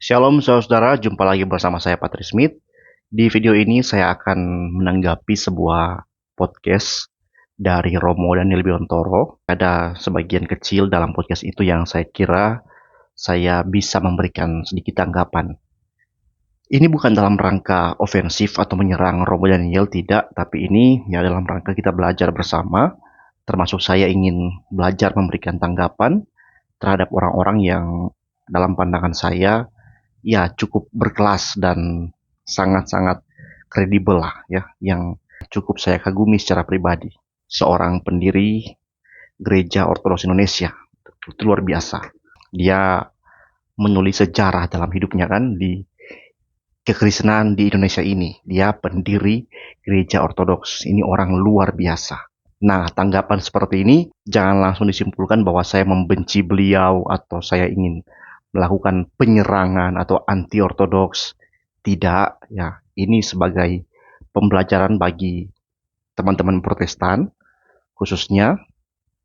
Shalom saudara, jumpa lagi bersama saya Patrick Smith. Di video ini saya akan menanggapi sebuah podcast dari Romo Daniel Biontoro. Ada sebagian kecil dalam podcast itu yang saya kira saya bisa memberikan sedikit tanggapan. Ini bukan dalam rangka ofensif atau menyerang Romo Daniel, tidak. Tapi ini ya dalam rangka kita belajar bersama. Termasuk saya ingin belajar memberikan tanggapan terhadap orang-orang yang dalam pandangan saya ya cukup berkelas dan sangat-sangat kredibel lah ya, yang cukup saya kagumi secara pribadi. Seorang pendiri Gereja Ortodoks Indonesia, itu luar biasa. Dia menulis sejarah dalam hidupnya kan di kekristenan di Indonesia ini. Dia pendiri Gereja Ortodoks. Ini orang luar biasa. Nah, tanggapan seperti ini jangan langsung disimpulkan bahwa saya membenci beliau atau saya ingin melakukan penyerangan atau anti-ortodoks. Tidak, ya. Ini sebagai pembelajaran bagi teman-teman Protestan, khususnya,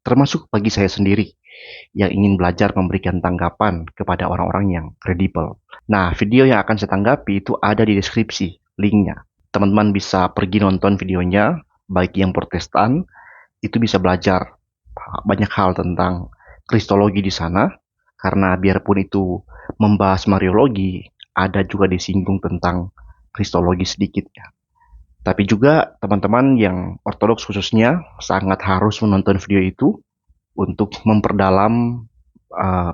termasuk bagi saya sendiri, yang ingin belajar memberikan tanggapan kepada orang-orang yang kredibel. Nah, video yang akan saya tanggapi itu ada di deskripsi, linknya. Teman-teman bisa pergi nonton videonya, bagi yang Protestan, itu bisa belajar banyak hal tentang kristologi di sana. Karena biarpun itu membahas Mariologi, ada juga disinggung tentang kristologi sedikit ya. Tapi juga teman-teman yang ortodoks khususnya sangat harus menonton video itu untuk memperdalam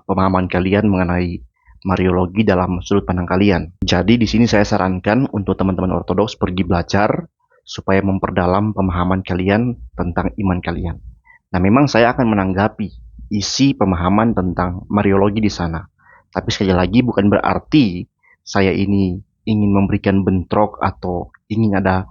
pemahaman kalian mengenai Mariologi dalam sudut pandang kalian. Jadi di sini saya sarankan untuk teman-teman ortodoks pergi belajar supaya memperdalam pemahaman kalian tentang iman kalian. Nah, memang saya akan menanggapi isi pemahaman tentang Mariologi di sana. Tapi sekali lagi bukan berarti saya ini ingin memberikan bentrok atau ingin ada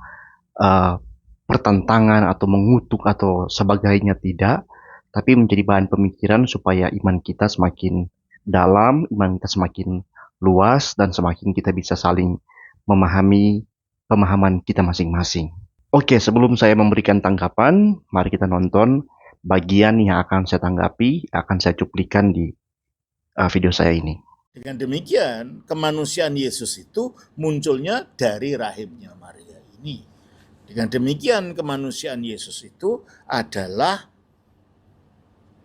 pertentangan atau mengutuk atau sebagainya, tidak. Tapi menjadi bahan pemikiran supaya iman kita semakin dalam, iman kita semakin luas, dan semakin kita bisa saling memahami pemahaman kita masing-masing. Oke, sebelum saya memberikan tanggapan, mari kita nonton bagian yang akan saya tanggapi, akan saya cuplikan di video saya ini. Dengan demikian, kemanusiaan Yesus itu munculnya dari rahimnya Maria ini. Dengan demikian, kemanusiaan Yesus itu adalah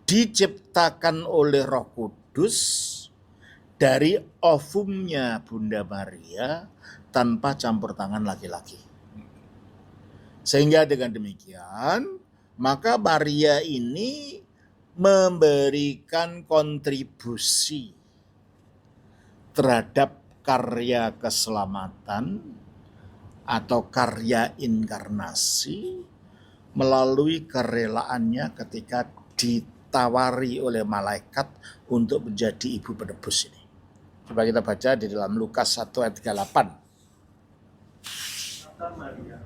diciptakan oleh Roh Kudus dari ovumnya Bunda Maria tanpa campur tangan laki-laki. Sehingga dengan demikian, maka Maria ini memberikan kontribusi terhadap karya keselamatan atau karya inkarnasi melalui kerelaannya ketika ditawari oleh malaikat untuk menjadi ibu penebus ini. Coba kita baca di dalam Lukas 1 ayat 38. Kata Maria,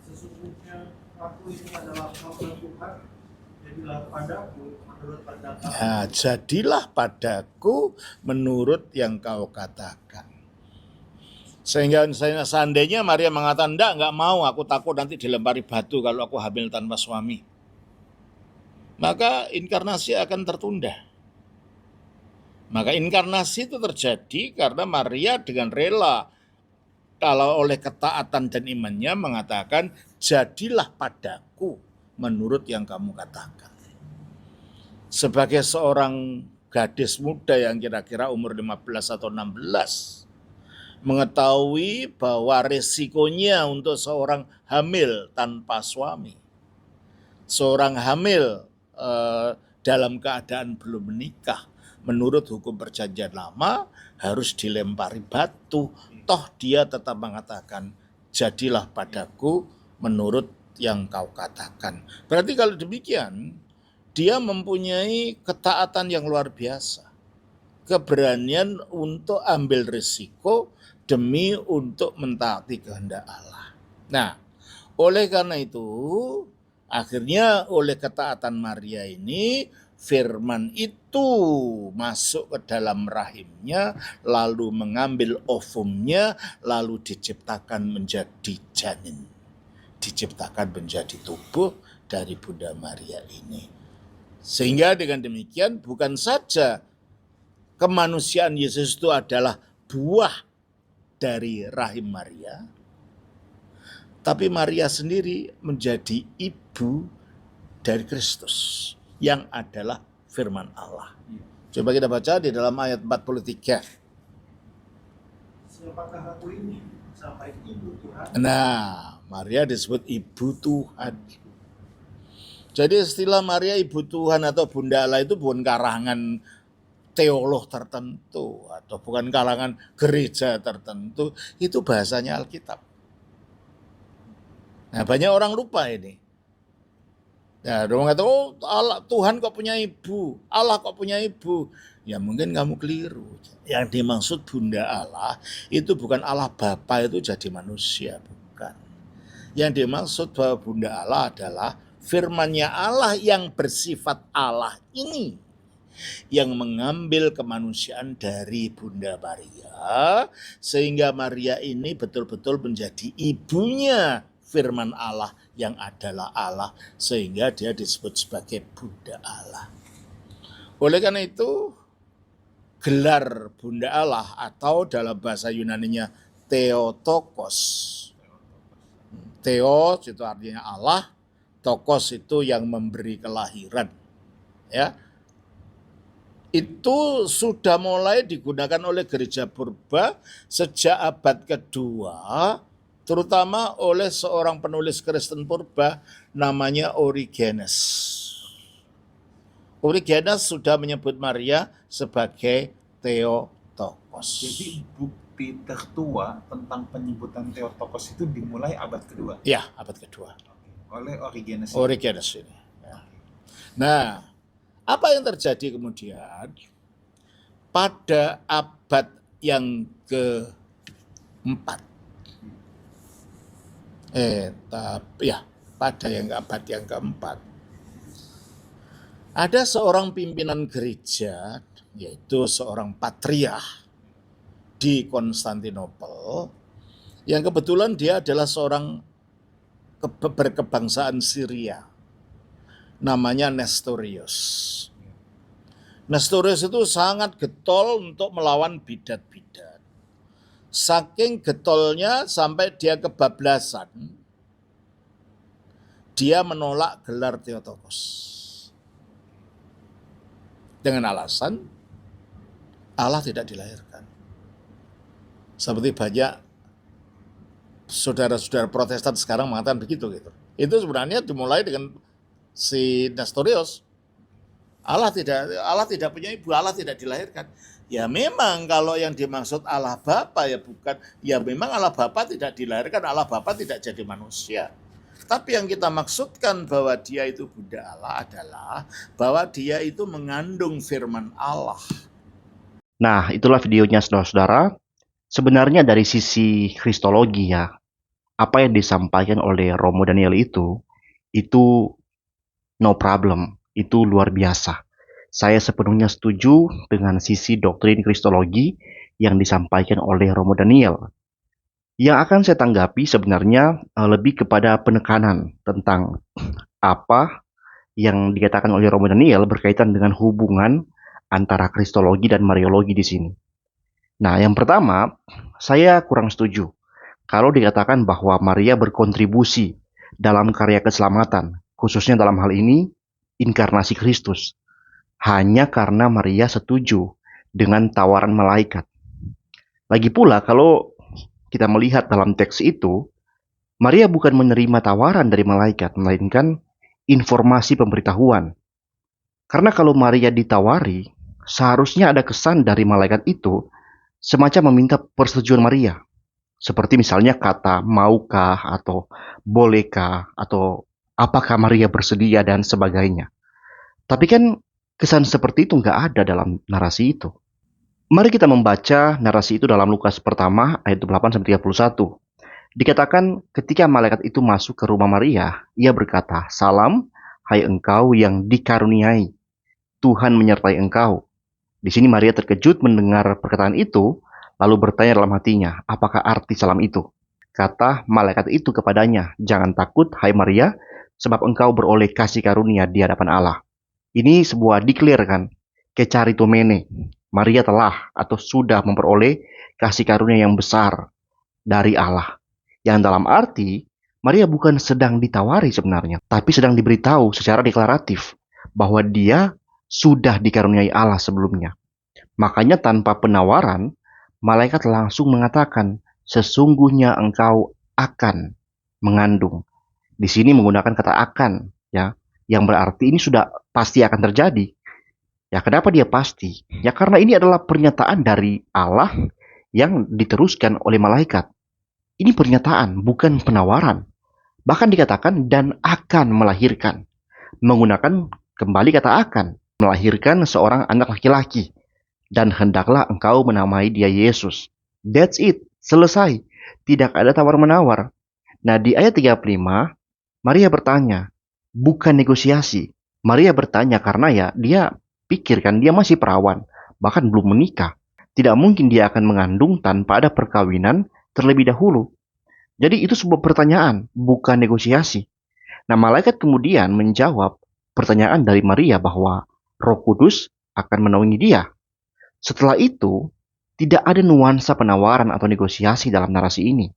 sesungguhnya aku ini adalah hamba Tuhan, jadilah padaku menurut pendapat. Ya, jadilah padaku menurut yang kau katakan. Sehingga seandainya Maria mengatakan, enggak mau, aku takut nanti dilempari batu kalau aku hamil tanpa suami, maka inkarnasi akan tertunda. Maka inkarnasi itu terjadi karena Maria dengan rela, kalau oleh ketaatan dan imannya mengatakan, jadilah padaku menurut yang kamu katakan. Sebagai seorang gadis muda yang kira-kira umur 15 atau 16, mengetahui bahwa resikonya untuk seorang hamil tanpa suami, seorang hamil dalam keadaan belum menikah, menurut hukum perjanjian lama harus dilempari batu. Toh dia tetap mengatakan, jadilah padaku menurut yang kau katakan. Berarti kalau demikian, dia mempunyai ketaatan yang luar biasa, keberanian untuk ambil risiko demi untuk mentaati kehendak Allah. Nah, oleh karena itu, akhirnya oleh ketaatan Maria ini, firman itu masuk ke dalam rahimnya, lalu mengambil ovumnya, lalu diciptakan menjadi janin, diciptakan menjadi tubuh dari Bunda Maria ini. Sehingga dengan demikian bukan saja kemanusiaan Yesus itu adalah buah dari rahim Maria, tapi Maria sendiri menjadi ibu dari Kristus yang adalah firman Allah. Coba kita baca di dalam ayat 43. Siapakah aku ini sampai ibu Tuhan? Nah, Maria disebut ibu Tuhan. Jadi istilah Maria ibu Tuhan atau Bunda Allah itu bukan karangan teolog tertentu atau bukan kalangan gereja tertentu, itu bahasanya Alkitab. Nah, banyak orang lupa ini. Ya, orang kata, oh Allah, Tuhan kok punya ibu, Allah kok punya ibu. Ya mungkin kamu keliru. Yang dimaksud Bunda Allah itu bukan Allah Bapa itu jadi manusia, bukan. Yang dimaksud bahwa Bunda Allah adalah firman-Nya Allah yang bersifat Allah ini, yang mengambil kemanusiaan dari Bunda Maria, sehingga Maria ini betul-betul menjadi ibunya firman Allah yang adalah Allah, sehingga dia disebut sebagai Bunda Allah. Oleh karena itu, gelar Bunda Allah atau dalam bahasa Yunaninya Theotokos. Theos itu artinya Allah, tokos itu yang memberi kelahiran. Ya. Itu sudah mulai digunakan oleh gereja purba sejak abad kedua, terutama oleh seorang penulis Kristen purba namanya Origenes. Origenes sudah menyebut Maria sebagai Theotokos. Jadi bukti tertua tentang penyebutan Theotokos itu dimulai abad kedua. Ya, abad kedua. Oleh Origenes. Origenes ini. Ya. Nah, apa yang terjadi kemudian pada abad yang keempat? Pada abad yang keempat, ada seorang pimpinan gereja, yaitu seorang patriark di Konstantinopel, yang kebetulan dia adalah seorang berkebangsaan Syria, namanya Nestorius. Nestorius itu sangat getol untuk melawan bidat-bidat. Saking getolnya sampai dia kebablasan, dia menolak gelar Theotokos. Dengan alasan Allah tidak dilahirkan. Seperti banyak saudara-saudara Protestan sekarang mengatakan begitu gitu. Itu sebenarnya dimulai dengan si Nestorius. Allah tidak punya ibu, Allah tidak dilahirkan. Ya memang kalau yang dimaksud Allah Bapa ya bukan, ya memang Allah Bapa tidak dilahirkan, Allah Bapa tidak jadi manusia. Tapi yang kita maksudkan bahwa dia itu Bunda Allah adalah bahwa dia itu mengandung firman Allah. Nah, itulah videonya saudara-saudara. Sebenarnya dari sisi kristologi ya, apa yang disampaikan oleh Romo Daniel itu no problem, itu luar biasa. Saya sepenuhnya setuju dengan sisi doktrin kristologi yang disampaikan oleh Romo Daniel. Yang akan saya tanggapi sebenarnya lebih kepada penekanan tentang apa yang dikatakan oleh Romo Daniel berkaitan dengan hubungan antara kristologi dan mariologi di sini. Nah, yang pertama, saya kurang setuju kalau dikatakan bahwa Maria berkontribusi dalam karya keselamatan, khususnya dalam hal ini inkarnasi Kristus, hanya karena Maria setuju dengan tawaran malaikat. Lagi pula, kalau kita melihat dalam teks itu, Maria bukan menerima tawaran dari malaikat, melainkan informasi pemberitahuan. Karena kalau Maria ditawari, seharusnya ada kesan dari malaikat itu semacam meminta persetujuan Maria. Seperti misalnya kata maukah atau bolehkah atau apakah Maria bersedia dan sebagainya. Tapi kan kesan seperti itu nggak ada dalam narasi itu. Mari kita membaca narasi itu dalam Lukas pertama ayat 28-31. Dikatakan ketika malaikat itu masuk ke rumah Maria, ia berkata, "Salam, hai engkau yang dikaruniai, Tuhan menyertai engkau." Di sini Maria terkejut mendengar perkataan itu, lalu bertanya dalam hatinya, apakah arti salam itu? Kata malaikat itu kepadanya, "Jangan takut, hai Maria, sebab engkau beroleh kasih karunia di hadapan Allah." Ini sebuah declare kan, kecharitomene, Maria telah atau sudah memperoleh kasih karunia yang besar dari Allah. Yang dalam arti, Maria bukan sedang ditawari sebenarnya, tapi sedang diberitahu secara deklaratif bahwa dia sudah dikaruniai Allah sebelumnya. Makanya tanpa penawaran, malaikat langsung mengatakan, sesungguhnya engkau akan mengandung. Di sini menggunakan kata akan, ya, yang berarti ini sudah pasti akan terjadi. Ya, kenapa dia pasti? Ya, karena ini adalah pernyataan dari Allah yang diteruskan oleh malaikat. Ini pernyataan, bukan penawaran. Bahkan dikatakan dan akan melahirkan. Menggunakan kembali kata akan. Melahirkan seorang anak laki-laki. Dan hendaklah engkau menamai dia Yesus. That's it. Selesai. Tidak ada tawar-menawar. Nah, di ayat 35, Maria bertanya. Bukan negosiasi. Maria bertanya karena ya dia pikirkan dia masih perawan. Bahkan belum menikah. Tidak mungkin dia akan mengandung tanpa ada perkawinan terlebih dahulu. Jadi itu sebuah pertanyaan, bukan negosiasi. Nah, malaikat kemudian menjawab pertanyaan dari Maria bahwa Roh Kudus akan menaungi dia. Setelah itu, tidak ada nuansa penawaran atau negosiasi dalam narasi ini.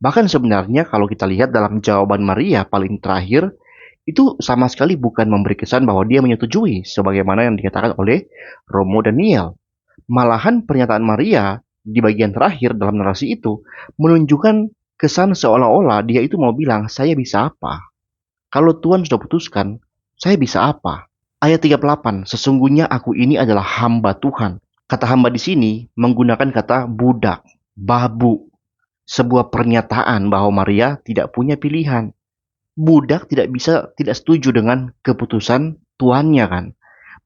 Bahkan sebenarnya kalau kita lihat dalam jawaban Maria paling terakhir, itu sama sekali bukan memberi kesan bahwa dia menyetujui sebagaimana yang dikatakan oleh Romo Daniel. Malahan pernyataan Maria di bagian terakhir dalam narasi itu menunjukkan kesan seolah-olah dia itu mau bilang, saya bisa apa? Kalau Tuhan sudah putuskan, saya bisa apa? Ayat 38, sesungguhnya aku ini adalah hamba Tuhan. Kata hamba di sini menggunakan kata budak, babu. Sebuah pernyataan bahwa Maria tidak punya pilihan. Budak tidak setuju dengan keputusan tuannya kan.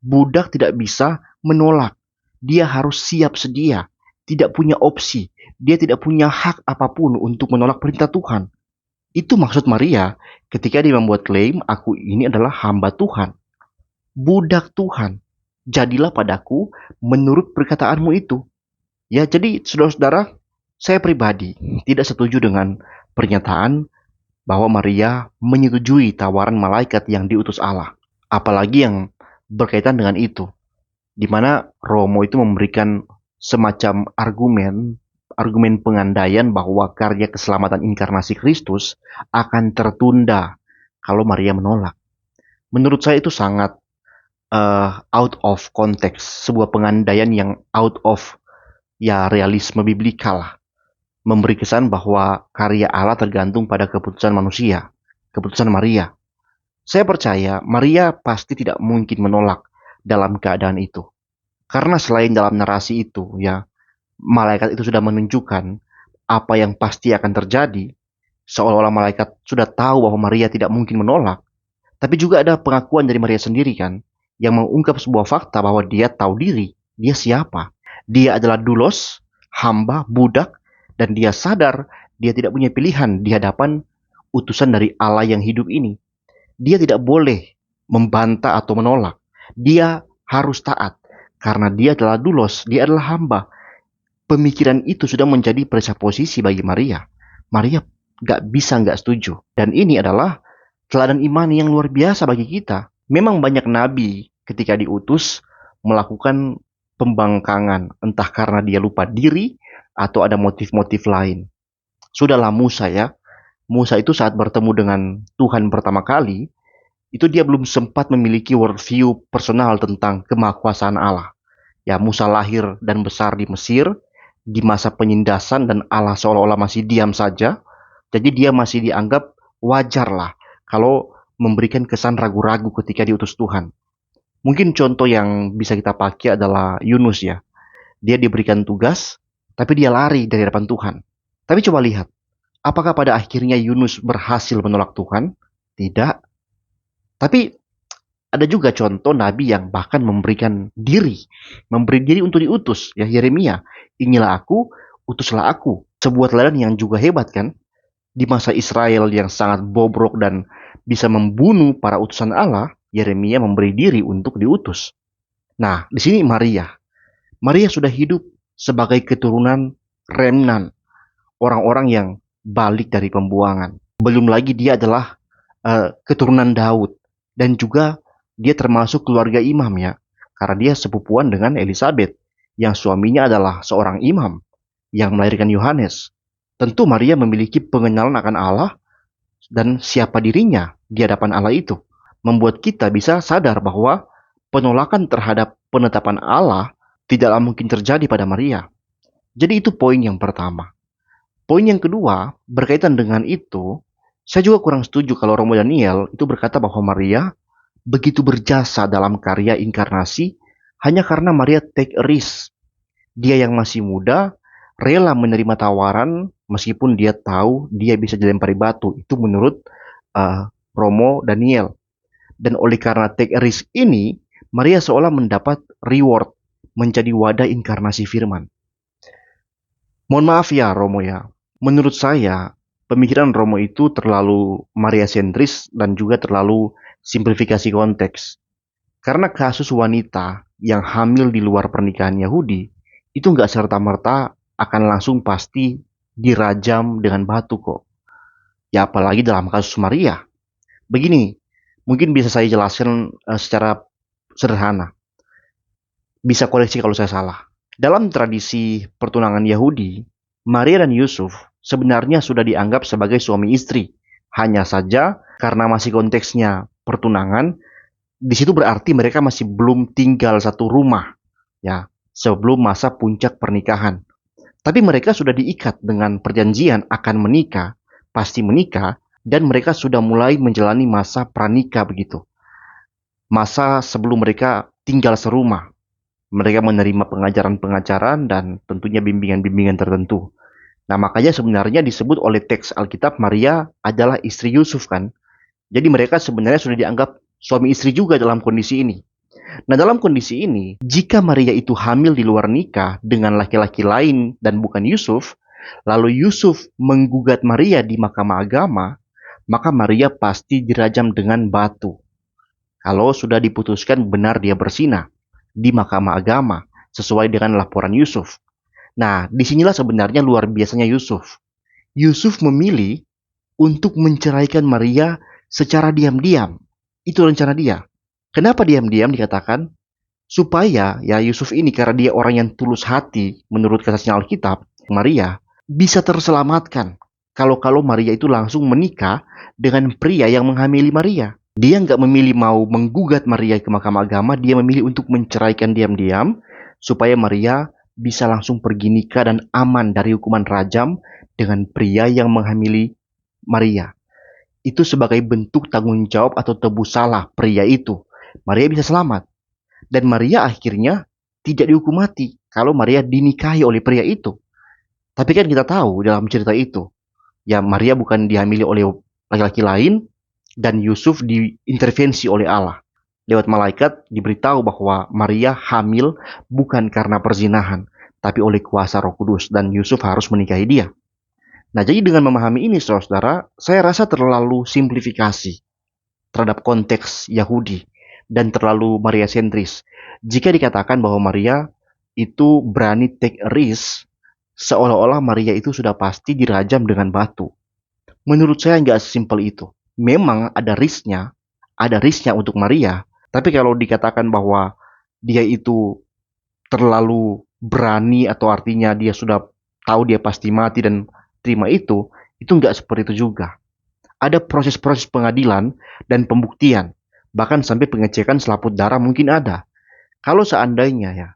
Budak tidak bisa menolak. Dia harus siap sedia. Tidak punya opsi. Dia tidak punya hak apapun untuk menolak perintah Tuhan. Itu maksud Maria ketika dia membuat klaim, aku ini adalah hamba Tuhan. Budak Tuhan. Jadilah padaku menurut perkataanmu itu. Ya, jadi saudara-saudara, saya pribadi tidak setuju dengan pernyataan bahwa Maria menyetujui tawaran malaikat yang diutus Allah. Apalagi yang berkaitan dengan itu. Di mana Romo itu memberikan semacam argumen pengandaian bahwa karya keselamatan inkarnasi Kristus akan tertunda kalau Maria menolak. Menurut saya itu sangat out of context, sebuah pengandaian yang out of realisme biblikal lah. Memberi kesan bahwa karya Allah tergantung pada keputusan manusia, keputusan Maria. Saya percaya Maria pasti tidak mungkin menolak dalam keadaan itu. Karena selain dalam narasi itu, ya, malaikat itu sudah menunjukkan apa yang pasti akan terjadi, seolah-olah malaikat sudah tahu bahwa Maria tidak mungkin menolak. Tapi juga ada pengakuan dari Maria sendiri kan, yang mengungkap sebuah fakta bahwa dia tahu diri, dia siapa. Dia adalah doulos, hamba, budak, dan dia sadar dia tidak punya pilihan di hadapan utusan dari Allah yang hidup ini. Dia tidak boleh membantah atau menolak. Dia harus taat. Karena dia adalah doulos, dia adalah hamba. Pemikiran itu sudah menjadi presupposisi bagi Maria. Maria gak setuju. Dan ini adalah teladan iman yang luar biasa bagi kita. Memang banyak nabi ketika diutus melakukan pembangkangan. Entah karena dia lupa diri atau ada motif-motif lain. Sudahlah Musa ya. Musa itu saat bertemu dengan Tuhan pertama kali, itu dia belum sempat memiliki worldview personal tentang kemahakuasaan Allah. Ya, Musa lahir dan besar di Mesir, di masa penindasan dan Allah seolah-olah masih diam saja. Jadi dia masih dianggap wajar lah kalau memberikan kesan ragu-ragu ketika diutus Tuhan. Mungkin contoh yang bisa kita pakai adalah Yunus ya. Dia diberikan tugas, tapi dia lari dari hadapan Tuhan. Tapi coba lihat, apakah pada akhirnya Yunus berhasil menolak Tuhan? Tidak. Tapi ada juga contoh nabi yang bahkan memberi diri untuk diutus. Ya, Yeremia, inilah aku, utuslah aku. Sebuah teladan yang juga hebat kan? Di masa Israel yang sangat bobrok dan bisa membunuh para utusan Allah, Yeremia memberi diri untuk diutus. Nah, di sini Maria sudah hidup sebagai keturunan remnan, orang-orang yang balik dari pembuangan. Belum lagi dia adalah keturunan Daud, dan juga dia termasuk keluarga imam ya, karena dia sepupuan dengan Elizabeth yang suaminya adalah seorang imam yang melahirkan Yohanes. Tentu Maria memiliki pengenalan akan Allah dan siapa dirinya di hadapan Allah itu. Membuat kita bisa sadar bahwa penolakan terhadap penetapan Allah tidaklah mungkin terjadi pada Maria. Jadi itu poin yang pertama. Poin yang kedua, berkaitan dengan itu, saya juga kurang setuju kalau Romo Daniel itu berkata bahwa Maria begitu berjasa dalam karya inkarnasi hanya karena Maria take a risk. Dia yang masih muda, rela menerima tawaran meskipun dia tahu dia bisa dilempari batu. Itu menurut Romo Daniel. Dan oleh karena take a risk ini, Maria seolah mendapat reward menjadi wadah inkarnasi firman. Mohon maaf ya Romo ya, menurut saya pemikiran Romo itu terlalu Maria sentris dan juga terlalu simplifikasi konteks. Karena kasus wanita yang hamil di luar pernikahan Yahudi itu nggak serta-merta akan langsung pasti dirajam dengan batu kok. Ya apalagi dalam kasus Maria. Begini, mungkin bisa saya jelaskan secara sederhana. Bisa koreksi kalau saya salah. Dalam tradisi pertunangan Yahudi, Maria dan Yusuf sebenarnya sudah dianggap sebagai suami istri. Hanya saja karena masih konteksnya pertunangan, di situ berarti mereka masih belum tinggal satu rumah, ya, sebelum masa puncak pernikahan. Tapi mereka sudah diikat dengan perjanjian akan menikah, pasti menikah, dan mereka sudah mulai menjalani masa pranikah begitu. Masa sebelum mereka tinggal serumah. Mereka menerima pengajaran-pengajaran dan tentunya bimbingan-bimbingan tertentu. Nah, makanya sebenarnya disebut oleh teks Alkitab Maria adalah istri Yusuf kan. Jadi mereka sebenarnya sudah dianggap suami istri juga dalam kondisi ini. Nah, dalam kondisi ini, jika Maria itu hamil di luar nikah dengan laki-laki lain dan bukan Yusuf, lalu Yusuf menggugat Maria di Mahkamah Agama, maka Maria pasti dirajam dengan batu. Kalau sudah diputuskan benar dia berzina di Mahkamah Agama, sesuai dengan laporan Yusuf. Nah, disinilah sebenarnya luar biasanya Yusuf. Yusuf memilih untuk menceraikan Maria secara diam-diam. Itu rencana dia. Kenapa diam-diam dikatakan? Supaya ya Yusuf ini karena dia orang yang tulus hati menurut kesaksian Alkitab, Maria bisa terselamatkan. Kalau Maria itu langsung menikah dengan pria yang menghamili Maria. Dia nggak memilih mau menggugat Maria ke Mahkamah Agama, dia memilih untuk menceraikan diam-diam supaya Maria bisa langsung pergi nikah dan aman dari hukuman rajam dengan pria yang menghamili Maria. Itu sebagai bentuk tanggung jawab atau tebus salah pria itu. Maria bisa selamat. Dan Maria akhirnya tidak dihukum mati kalau Maria dinikahi oleh pria itu. Tapi kan kita tahu dalam cerita itu, ya Maria bukan dihamili oleh laki-laki lain dan Yusuf diintervensi oleh Allah. Lewat malaikat diberitahu bahwa Maria hamil bukan karena perzinahan, tapi oleh kuasa Roh Kudus dan Yusuf harus menikahi dia. Nah, jadi dengan memahami ini, saudara, saya rasa terlalu simplifikasi terhadap konteks Yahudi dan terlalu Maria sentris. Jika dikatakan bahwa Maria itu berani take a risk, seolah-olah Maria itu sudah pasti dirajam dengan batu. Menurut saya nggak sesimpel itu. Memang ada risknya untuk Maria, tapi kalau dikatakan bahwa dia itu terlalu berani atau artinya dia sudah tahu dia pasti mati dan terima itu nggak seperti itu juga. Ada proses-proses pengadilan dan pembuktian, bahkan sampai pengecekan selaput darah mungkin ada. Kalau seandainya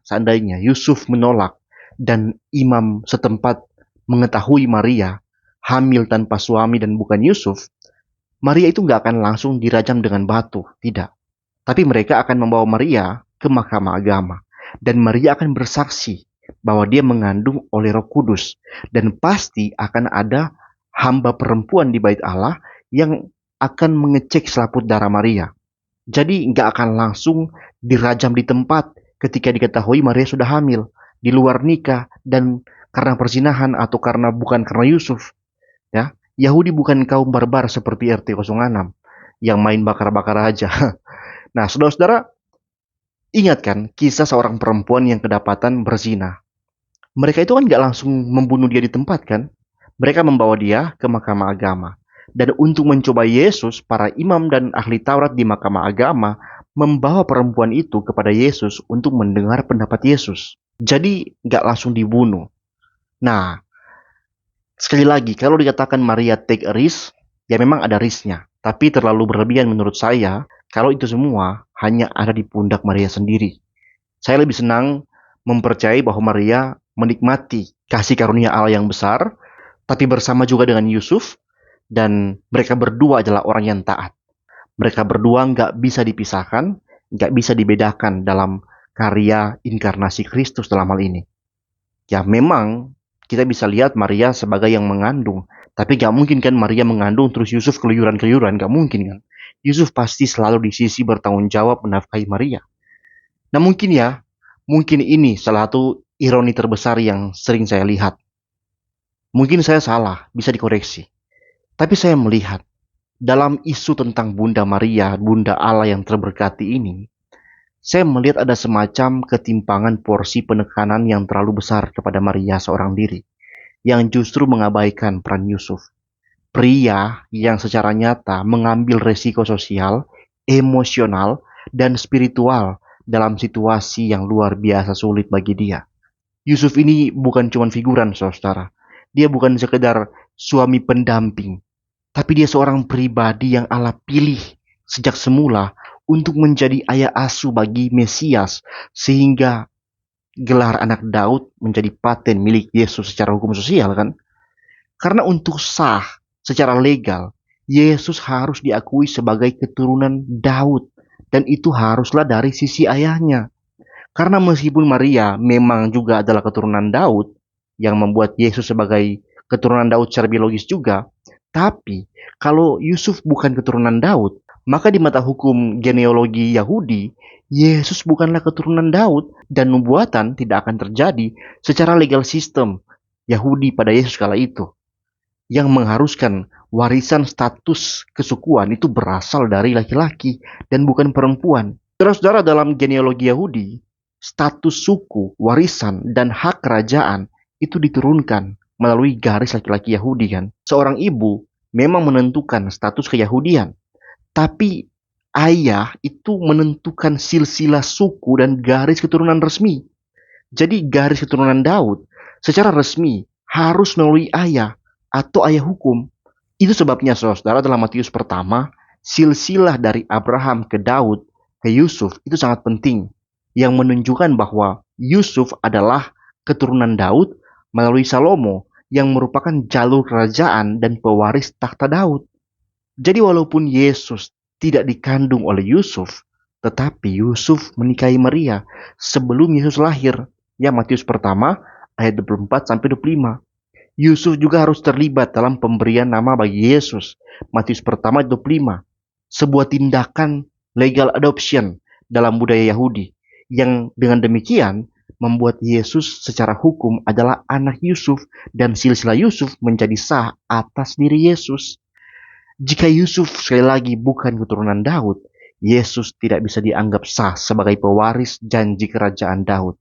Yusuf menolak dan imam setempat mengetahui Maria hamil tanpa suami dan bukan Yusuf, Maria itu nggak akan langsung dirajam dengan batu, tidak. Tapi mereka akan membawa Maria ke Mahkamah Agama. Dan Maria akan bersaksi bahwa dia mengandung oleh Roh Kudus. Dan pasti akan ada hamba perempuan di bait Allah yang akan mengecek selaput darah Maria. Jadi nggak akan langsung dirajam di tempat ketika diketahui Maria sudah hamil, di luar nikah, dan karena perzinahan atau bukan karena Yusuf. Ya, Yahudi bukan kaum barbar seperti RT 06 yang main bakar-bakar aja. Nah, saudara-saudara, ingat kan kisah seorang perempuan yang kedapatan berzina. Mereka itu kan nggak langsung membunuh dia di tempat kan? Mereka membawa dia ke Mahkamah Agama. Dan untuk mencoba Yesus, para imam dan ahli Taurat di Mahkamah Agama membawa perempuan itu kepada Yesus untuk mendengar pendapat Yesus. Jadi nggak langsung dibunuh. Nah, sekali lagi, kalau dikatakan Maria take a risk, ya memang ada risknya. Tapi terlalu berlebihan menurut saya, kalau itu semua hanya ada di pundak Maria sendiri. Saya lebih senang mempercayai bahwa Maria menikmati kasih karunia Allah yang besar, tapi bersama juga dengan Yusuf, dan mereka berdua adalah orang yang taat. Mereka berdua nggak bisa dipisahkan, nggak bisa dibedakan dalam karya inkarnasi Kristus dalam hal ini. Ya memang kita bisa lihat Maria sebagai yang mengandung, tapi nggak mungkin kan Maria mengandung terus Yusuf keluyuran-keluyuran, nggak mungkin kan. Yusuf pasti selalu di sisi bertanggung jawab menafkahi Maria. Nah mungkin ini salah satu ironi terbesar yang sering saya lihat. Mungkin saya salah, bisa dikoreksi. Tapi saya melihat dalam isu tentang Bunda Maria, Bunda Allah yang terberkati ini, saya melihat ada semacam ketimpangan porsi penekanan yang terlalu besar kepada Maria seorang diri, yang justru mengabaikan peran Yusuf. Pria yang secara nyata mengambil resiko sosial, emosional, dan spiritual dalam situasi yang luar biasa sulit bagi dia. Yusuf ini bukan cuma figuran, saudara. Dia bukan sekedar suami pendamping, tapi dia seorang pribadi yang Allah pilih sejak semula untuk menjadi ayah asuh bagi Mesias, sehingga gelar anak Daud menjadi paten milik Yesus secara hukum sosial kan. Karena untuk sah secara legal, Yesus harus diakui sebagai keturunan Daud, dan itu haruslah dari sisi ayahnya. Karena meskipun Maria memang juga adalah keturunan Daud, yang membuat Yesus sebagai keturunan Daud secara biologis juga, tapi kalau Yusuf bukan keturunan Daud, maka di mata hukum genealogi Yahudi, Yesus bukanlah keturunan Daud, dan nubuatan tidak akan terjadi secara legal sistem Yahudi pada Yesus kala itu, yang mengharuskan warisan status kesukuan itu berasal dari laki-laki dan bukan perempuan. Saudara-saudara, dalam genealogi Yahudi, status suku, warisan, dan hak kerajaan itu diturunkan melalui garis laki-laki Yahudi kan. Seorang ibu memang menentukan status keyahudian, tapi ayah itu menentukan silsilah suku dan garis keturunan resmi. Jadi garis keturunan Daud secara resmi harus melalui ayah atau ayah hukum. Itu sebabnya saudara dalam Matius pertama, silsilah dari Abraham ke Daud ke Yusuf itu sangat penting, yang menunjukkan bahwa Yusuf adalah keturunan Daud melalui Salomo yang merupakan jalur kerajaan dan pewaris takhta Daud. Jadi walaupun Yesus tidak dikandung oleh Yusuf, tetapi Yusuf menikahi Maria sebelum Yesus lahir. Ya, Matius pertama ayat 24 sampai 25. Yusuf juga harus terlibat dalam pemberian nama bagi Yesus. Matius pertama ayat 25. Sebuah tindakan legal adoption dalam budaya Yahudi, yang dengan demikian membuat Yesus secara hukum adalah anak Yusuf, dan silsilah Yusuf menjadi sah atas diri Yesus. Jika Yusuf sekali lagi bukan keturunan Daud, Yesus tidak bisa dianggap sah sebagai pewaris janji kerajaan Daud.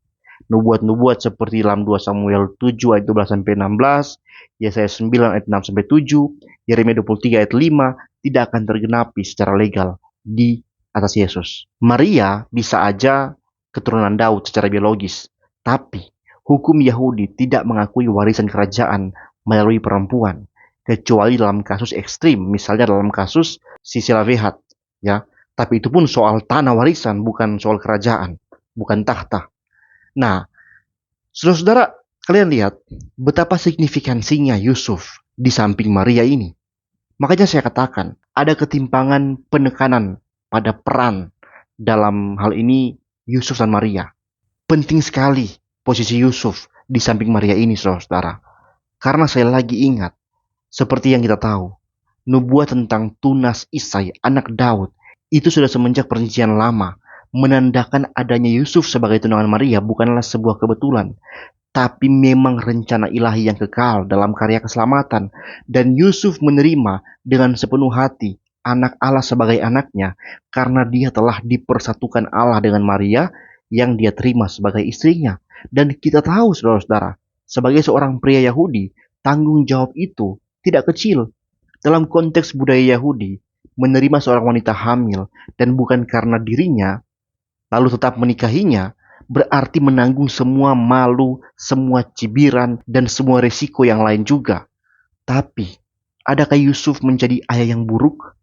Nubuat-nubuat seperti dalam 2 Samuel 7 ayat 12 sampai 16, Yesaya 9 ayat 6 sampai 7, Yeremia 23 ayat 5 tidak akan tergenapi secara legal di atas Yesus. Maria bisa aja keturunan Daud secara biologis, tapi hukum Yahudi tidak mengakui warisan kerajaan melalui perempuan, kecuali dalam kasus ekstrim, misalnya dalam kasus Sisera Vehat, ya. Tapi itu pun soal tanah warisan, bukan soal kerajaan, bukan tahta. Nah, saudara-saudara, kalian lihat betapa signifikansinya Yusuf di samping Maria ini. Makanya saya katakan, ada ketimpangan penekanan pada peran dalam hal ini Yusuf dan Maria. Penting sekali posisi Yusuf di samping Maria ini, saudara. Karena saya lagi ingat, seperti yang kita tahu, nubuat tentang tunas Isai, anak Daud, itu sudah semenjak perjanjian lama, menandakan adanya Yusuf sebagai tunangan Maria bukanlah sebuah kebetulan, tapi memang rencana ilahi yang kekal dalam karya keselamatan. Dan Yusuf menerima dengan sepenuh hati anak Allah sebagai anaknya, karena dia telah dipersatukan Allah dengan Maria yang dia terima sebagai istrinya. Dan kita tahu, saudara-saudara, sebagai seorang pria Yahudi, tanggung jawab itu tidak kecil. Dalam konteks budaya Yahudi, menerima seorang wanita hamil dan bukan karena dirinya, lalu tetap menikahinya, berarti menanggung semua malu, semua cibiran, dan semua resiko yang lain juga. Tapi, adakah Yusuf menjadi ayah yang buruk?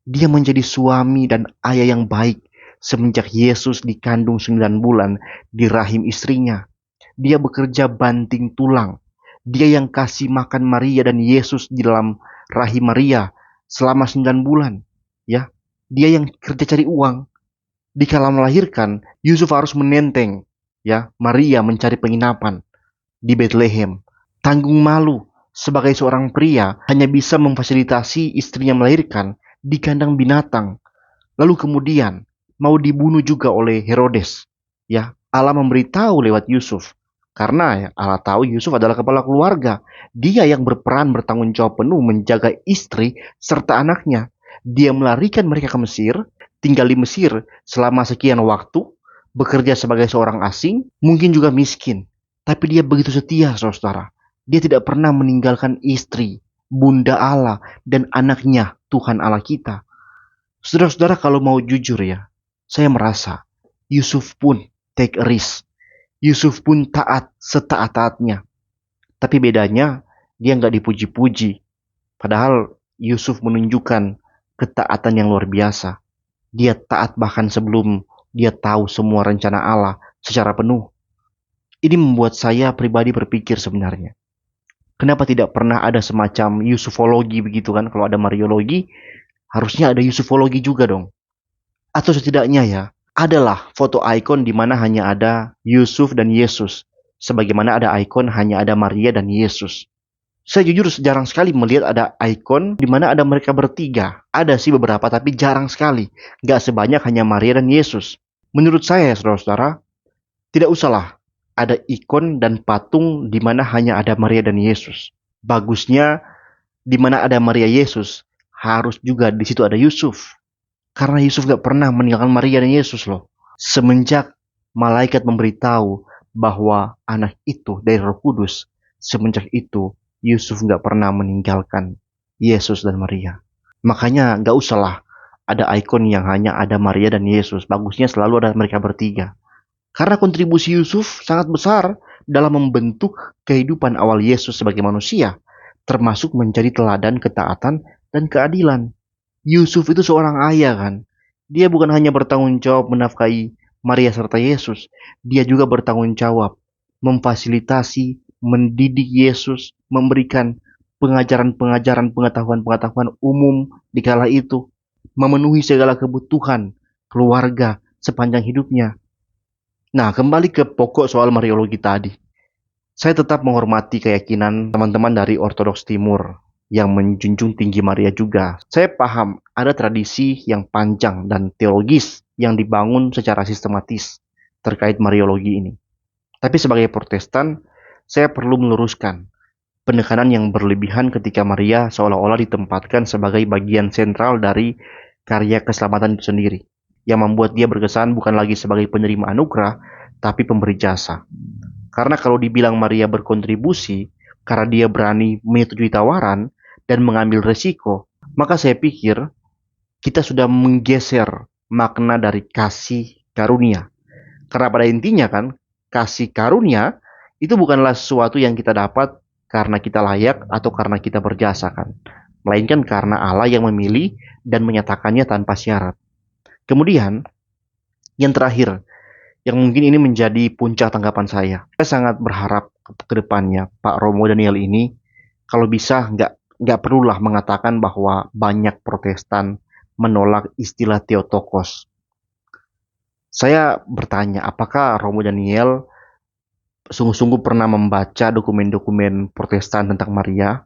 Dia menjadi suami dan ayah yang baik semenjak Yesus dikandung 9 bulan di rahim istrinya. Dia bekerja banting tulang. Dia yang kasih makan Maria dan Yesus di dalam rahim Maria selama 9 bulan. Ya, dia yang kerja cari uang. Dikala melahirkan, Yusuf harus menenteng, ya, Maria mencari penginapan di Bethlehem. Tanggung malu sebagai seorang pria hanya bisa memfasilitasi istrinya melahirkan di kandang binatang. Lalu kemudian mau dibunuh juga oleh Herodes. Ya, Allah memberitahu lewat Yusuf. Karena ya, Allah tahu Yusuf adalah kepala keluarga. Dia yang berperan bertanggung jawab penuh menjaga istri serta anaknya. Dia melarikan mereka ke Mesir, tinggal di Mesir selama sekian waktu, bekerja sebagai seorang asing, mungkin juga miskin. Tapi dia begitu setia, saudara. Dia tidak pernah meninggalkan istri, bunda Allah, dan anaknya, Tuhan Allah kita. Saudara-saudara, kalau mau jujur ya, saya merasa Yusuf pun take a risk. Yusuf pun taat setaat-taatnya. Tapi bedanya, dia nggak dipuji-puji. Padahal Yusuf menunjukkan ketaatan yang luar biasa. Dia taat bahkan sebelum dia tahu semua rencana Allah secara penuh. Ini membuat saya pribadi berpikir sebenarnya. Kenapa tidak pernah ada semacam Yusufologi begitu kan? Kalau ada Mariologi, harusnya ada Yusufologi juga dong. Atau setidaknya ya, adalah foto ikon di mana hanya ada Yusuf dan Yesus. Sebagaimana ada ikon hanya ada Maria dan Yesus. Saya jujur jarang sekali melihat ada ikon di mana ada mereka bertiga. Ada sih beberapa tapi jarang sekali. Gak sebanyak hanya Maria dan Yesus. Menurut saya saudara-saudara, tidak usahlah ada ikon dan patung di mana hanya ada Maria dan Yesus. Bagusnya di mana ada Maria Yesus, harus juga di situ ada Yusuf. Karena Yusuf gak pernah meninggalkan Maria dan Yesus loh. Semenjak malaikat memberitahu bahwa anak itu dari Roh Kudus, semenjak itu Yusuf gak pernah meninggalkan Yesus dan Maria. Makanya gak usahlah ada ikon yang hanya ada Maria dan Yesus. Bagusnya selalu ada mereka bertiga. Karena kontribusi Yusuf sangat besar dalam membentuk kehidupan awal Yesus sebagai manusia, termasuk menjadi teladan ketaatan dan keadilan. Yusuf itu seorang ayah kan. Dia bukan hanya bertanggung jawab menafkahi Maria serta Yesus, dia juga bertanggung jawab memfasilitasi, mendidik Yesus, memberikan pengajaran-pengajaran, pengetahuan-pengetahuan umum di kala itu, memenuhi segala kebutuhan keluarga sepanjang hidupnya. Nah, kembali ke pokok soal Mariologi tadi. Saya tetap menghormati keyakinan teman-teman dari Ortodoks Timur yang menjunjung tinggi Maria juga. Saya paham ada tradisi yang panjang dan teologis yang dibangun secara sistematis terkait Mariologi ini. Tapi sebagai Protestan, saya perlu meluruskan penekanan yang berlebihan ketika Maria seolah-olah ditempatkan sebagai bagian sentral dari karya keselamatan itu sendiri, yang membuat dia berkesan bukan lagi sebagai penerima anugerah, tapi pemberi jasa. Karena kalau dibilang Maria berkontribusi, karena dia berani menyetujui tawaran dan mengambil resiko, maka saya pikir kita sudah menggeser makna dari kasih karunia. Karena pada intinya kan, kasih karunia itu bukanlah sesuatu yang kita dapat karena kita layak atau karena kita berjasa kan. Melainkan karena Allah yang memilih dan menyatakannya tanpa syarat. Kemudian, yang terakhir, yang mungkin ini menjadi puncak tanggapan saya. Saya sangat berharap ke depannya Pak Romo Daniel ini, kalau bisa nggak perlulah mengatakan bahwa banyak Protestan menolak istilah Theotokos. Saya bertanya, apakah Romo Daniel sungguh-sungguh pernah membaca dokumen-dokumen Protestan tentang Maria?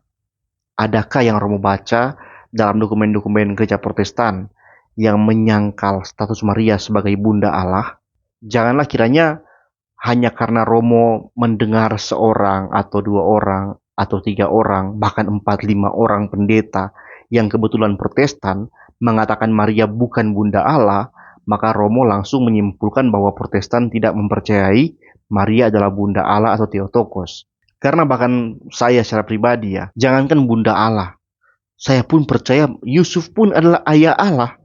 Adakah yang Romo baca dalam dokumen-dokumen gereja Protestan yang menyangkal status Maria sebagai Bunda Allah? Janganlah kiranya hanya karena Romo mendengar seorang atau 2 orang atau 3 orang, bahkan 4-5 orang pendeta yang kebetulan Protestan mengatakan Maria bukan Bunda Allah, maka Romo langsung menyimpulkan bahwa Protestan tidak mempercayai Maria adalah Bunda Allah atau Theotokos. Karena bahkan saya secara pribadi ya, jangankan Bunda Allah, saya pun percaya Yusuf pun adalah ayah Allah.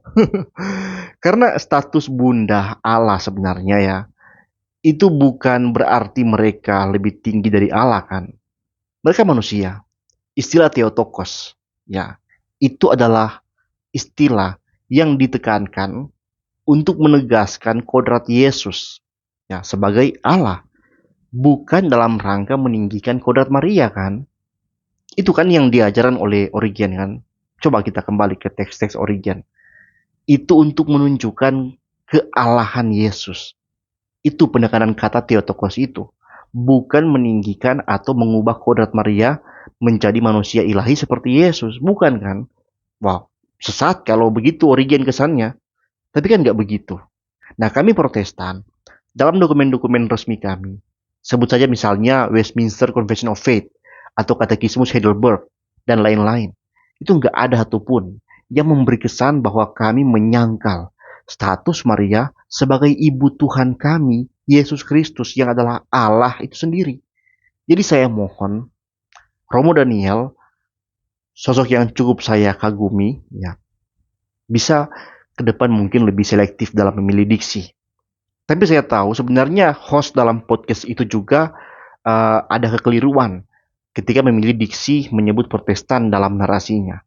Karena status Bunda Allah sebenarnya ya, itu bukan berarti mereka lebih tinggi dari Allah kan. Mereka manusia. Istilah Theotokos, ya, itu adalah istilah yang ditekankan untuk menegaskan kodrat Yesus, ya, sebagai Allah, bukan dalam rangka meninggikan kodrat Maria kan. Itu kan yang diajaran oleh Origen kan. Coba kita kembali ke teks-teks Origen. Itu untuk menunjukkan kealahan Yesus. Itu penekanan kata Theotokos itu. Bukan meninggikan atau mengubah kodrat Maria menjadi manusia ilahi seperti Yesus. Bukan kan? Wow, sesat kalau begitu Origen kesannya. Tapi kan nggak begitu. Nah, kami Protestan, dalam dokumen-dokumen resmi kami, sebut saja misalnya Westminster Confession of Faith, atau Katekismus Heidelberg, dan lain-lain. Itu nggak ada satupun yang memberi kesan bahwa kami menyangkal status Maria sebagai ibu Tuhan kami, Yesus Kristus yang adalah Allah itu sendiri. Jadi saya mohon, Romo Daniel, sosok yang cukup saya kagumi, ya, bisa ke depan mungkin lebih selektif dalam memilih diksi. Tapi saya tahu sebenarnya host dalam podcast itu juga ada kekeliruan ketika memilih diksi menyebut Protestan dalam narasinya.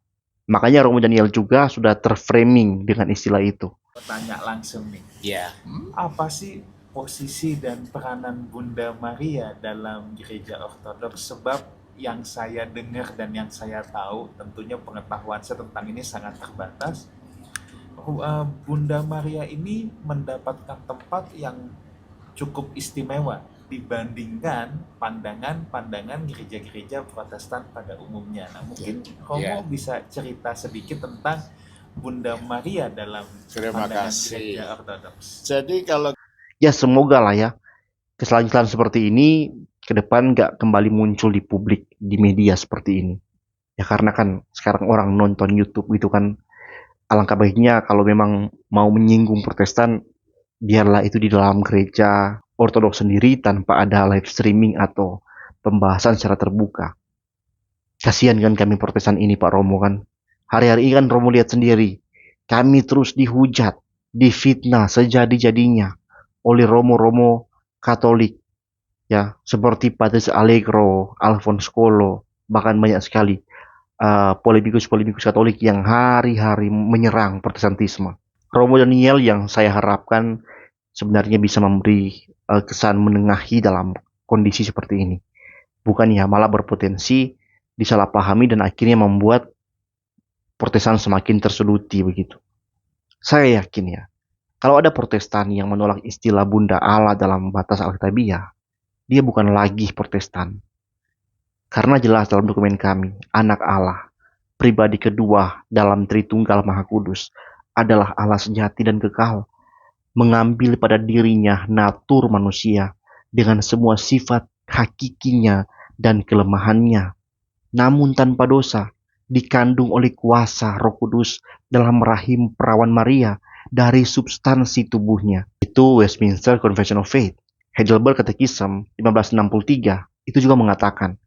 Makanya Romo Daniel juga sudah terframing dengan istilah itu. Tanya langsung nih, Ya. apa sih posisi dan peranan Bunda Maria dalam gereja Ortodoks? Sebab yang saya dengar dan yang saya tahu, tentunya pengetahuan saya tentang ini sangat terbatas. Bunda Maria ini mendapatkan tempat yang cukup istimewa dibandingkan pandangan-pandangan gereja-gereja Protestan pada umumnya. Nah, mungkin Romo bisa cerita sedikit tentang Bunda Maria dalam Terima pandangan kasih. gereja Ortodoks. Jadi kalau Ya semoga lah ya kesalahan-kesalahan seperti ini ke depan nggak kembali muncul di publik, di media seperti ini. Ya karena kan sekarang orang nonton YouTube gitu kan, alangkah baiknya kalau memang mau menyinggung Protestan, biarlah itu di dalam gereja Ortodoks sendiri tanpa ada live streaming atau pembahasan secara terbuka. Kasihan kan kami Protestan ini Pak Romo kan. Hari-hari ini kan Romo lihat sendiri. Kami terus dihujat, difitnah sejadi-jadinya oleh Romo-Romo Katolik. Ya, seperti Patrice Allegro, Alphonse Colo, bahkan banyak sekali polemikus-polemikus Katolik yang hari-hari menyerang Protestantisme. Romo Daniel yang saya harapkan sebenarnya bisa memberi kesan menengahi dalam kondisi seperti ini. Bukan ya malah berpotensi disalahpahami dan akhirnya membuat Protestan semakin tersuduti begitu. Saya yakin ya, kalau ada Protestan yang menolak istilah Bunda Allah dalam batas Alkitabiah, dia bukan lagi Protestan. Karena jelas dalam dokumen kami, anak Allah, pribadi kedua dalam Tritunggal Maha Kudus, adalah Allah sejati dan kekal, mengambil pada dirinya natur manusia dengan semua sifat hakikinya dan kelemahannya, namun tanpa dosa, dikandung oleh kuasa Roh Kudus dalam rahim perawan Maria dari substansi tubuhnya. Itu Westminster Confession of Faith. Heidelberg Catechism 1563 itu juga mengatakan,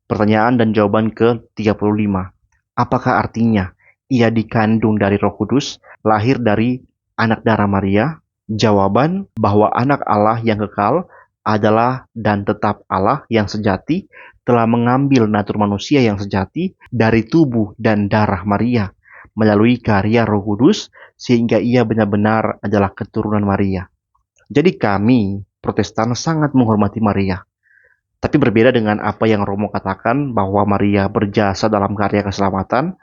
pertanyaan dan jawaban ke-35, apakah artinya ia dikandung dari Roh Kudus, lahir dari anak darah Maria? Jawaban bahwa anak Allah yang kekal adalah dan tetap Allah yang sejati telah mengambil natur manusia yang sejati dari tubuh dan darah Maria melalui karya Roh Kudus sehingga ia benar-benar adalah keturunan Maria. Jadi kami Protestan sangat menghormati Maria. Tapi berbeda dengan apa yang Romo katakan bahwa Maria berjasa dalam karya keselamatan,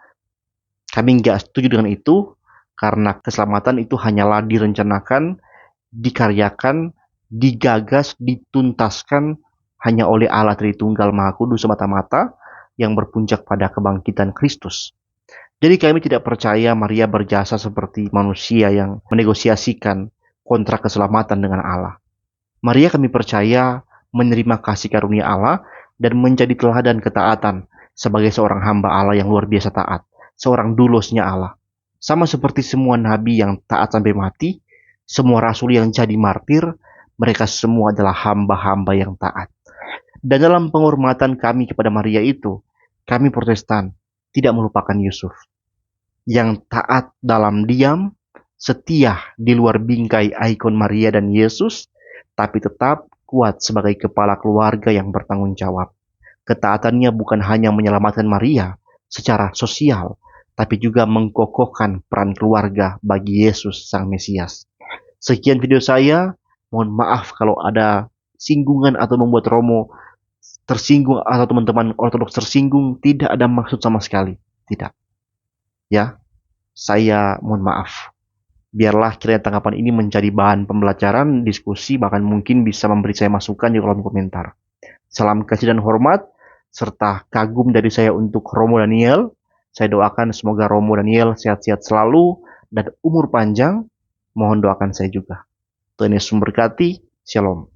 kami nggak setuju dengan itu karena keselamatan itu hanyalah direncanakan, dikaryakan, digagas, dituntaskan hanya oleh Allah Tritunggal Maha Kudus semata-mata yang berpuncak pada kebangkitan Kristus. Jadi kami tidak percaya Maria berjasa seperti manusia yang menegosiasikan kontrak keselamatan dengan Allah. Maria kami percaya menerima kasih karunia Allah dan menjadi teladan ketaatan sebagai seorang hamba Allah yang luar biasa taat, seorang dulosnya Allah. Sama seperti semua nabi yang taat sampai mati, semua rasul yang jadi martir, mereka semua adalah hamba-hamba yang taat. Dan dalam penghormatan kami kepada Maria itu, kami Protestan tidak melupakan Yusuf, yang taat dalam diam, setia di luar bingkai ikon Maria dan Yesus, tapi tetap kuat sebagai kepala keluarga yang bertanggung jawab. Ketaatannya bukan hanya menyelamatkan Maria secara sosial, tapi juga mengkokohkan peran keluarga bagi Yesus Sang Mesias. Sekian video saya, mohon maaf kalau ada singgungan atau membuat Romo tersinggung atau teman-teman Ortodoks tersinggung, tidak ada maksud sama sekali, tidak. Ya, saya mohon maaf. Biarlah kiranya tanggapan ini menjadi bahan pembelajaran, diskusi, bahkan mungkin bisa memberi saya masukan di kolom komentar. Salam kasih dan hormat, serta kagum dari saya untuk Romo Daniel. Saya doakan semoga Romo Daniel sehat-sehat selalu dan umur panjang. Mohon doakan saya juga. Tuhan Yesus memberkati. Shalom.